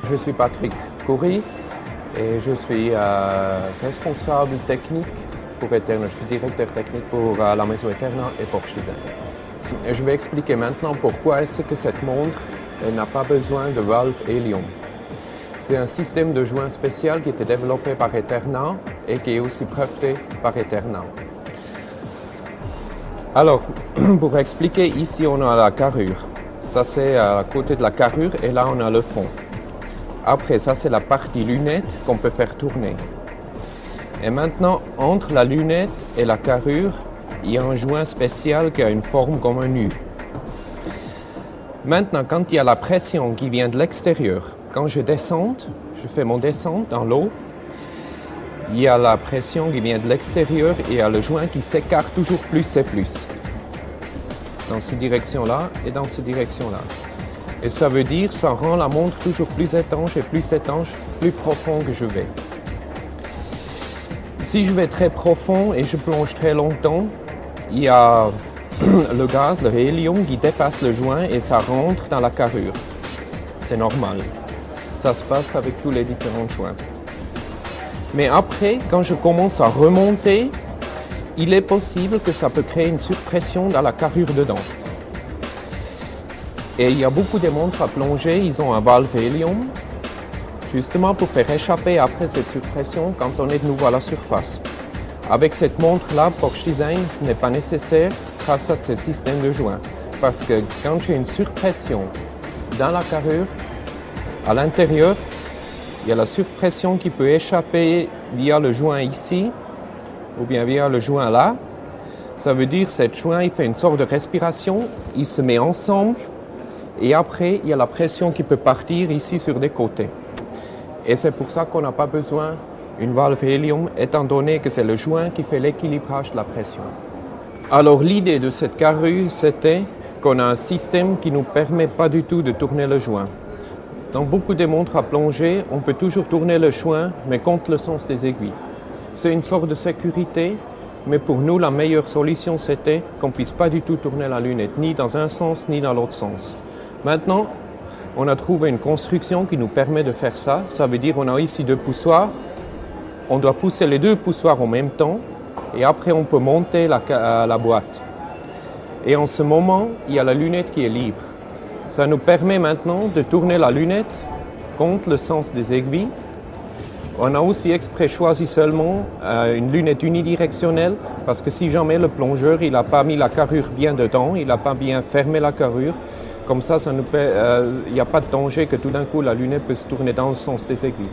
Je suis Patrick Coury et je suis responsable technique pour Eterna. Je suis directeur technique pour la maison Eterna et Porsche Design. Et je vais expliquer maintenant pourquoi est-ce que cette montre n'a pas besoin de valve hélium. C'est un système de joint spécial qui était développé par Eterna et qui est aussi breveté par Eterna. Alors, pour expliquer, ici on a la carrure. Ça c'est à côté de la carrure et là on a le fond. Après, ça c'est la partie lunette qu'on peut faire tourner. Et maintenant, entre la lunette et la carrure, il y a un joint spécial qui a une forme comme un U. Maintenant, quand il y a la pression qui vient de l'extérieur, quand je descends, je fais mon descente dans l'eau, il y a la pression qui vient de l'extérieur et il y a le joint qui s'écarte toujours plus et plus. Dans cette direction-là et dans cette direction-là. Et ça veut dire que ça rend la montre toujours plus étanche, plus profond que je vais. Si je vais très profond et je plonge très longtemps, il y a le gaz, le hélium qui dépasse le joint et ça rentre dans la carrure. C'est normal. Ça se passe avec tous les différents joints. Mais après, quand je commence à remonter, il est possible que ça peut créer une surpression dans la carrure dedans. Et il y a beaucoup de montres à plonger, ils ont un valve hélium, justement pour faire échapper après cette surpression quand on est de nouveau à la surface. Avec cette montre-là, Porsche Design, ce n'est pas nécessaire grâce à ce système de joint. Parce que quand j'ai une surpression dans la carrure, à l'intérieur, il y a la surpression qui peut échapper via le joint ici, ou bien via le joint là. Ça veut dire que ce joint il fait une sorte de respiration, il se met ensemble, et après, il y a la pression qui peut partir ici sur des côtés. Et c'est pour ça qu'on n'a pas besoin d'une valve hélium, étant donné que c'est le joint qui fait l'équilibrage de la pression. Alors l'idée de cette carrure, c'était qu'on a un système qui ne nous permet pas du tout de tourner le joint. Dans beaucoup de montres à plonger, on peut toujours tourner le joint, mais contre le sens des aiguilles. C'est une sorte de sécurité, mais pour nous, la meilleure solution, c'était qu'on ne puisse pas du tout tourner la lunette, ni dans un sens, ni dans l'autre sens. Maintenant, on a trouvé une construction qui nous permet de faire ça. Ça veut dire qu'on a ici deux poussoirs. On doit pousser les deux poussoirs en même temps et après on peut monter la boîte. Et en ce moment, il y a la lunette qui est libre. Ça nous permet maintenant de tourner la lunette contre le sens des aiguilles. On a aussi exprès choisi seulement une lunette unidirectionnelle parce que si jamais le plongeur il n'a pas mis la carrure bien dedans, il n'a pas bien fermé la carrure, comme ça, il n'y a pas de danger que tout d'un coup la lunette peut se tourner dans le sens des aiguilles.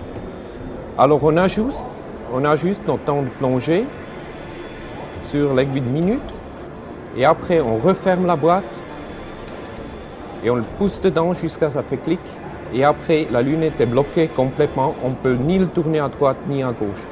Alors on ajuste notre temps de plongée sur l'aiguille de minute et après on referme la boîte et on le pousse dedans jusqu'à ce que ça fait clic et après la lunette est bloquée complètement, on ne peut ni le tourner à droite ni à gauche.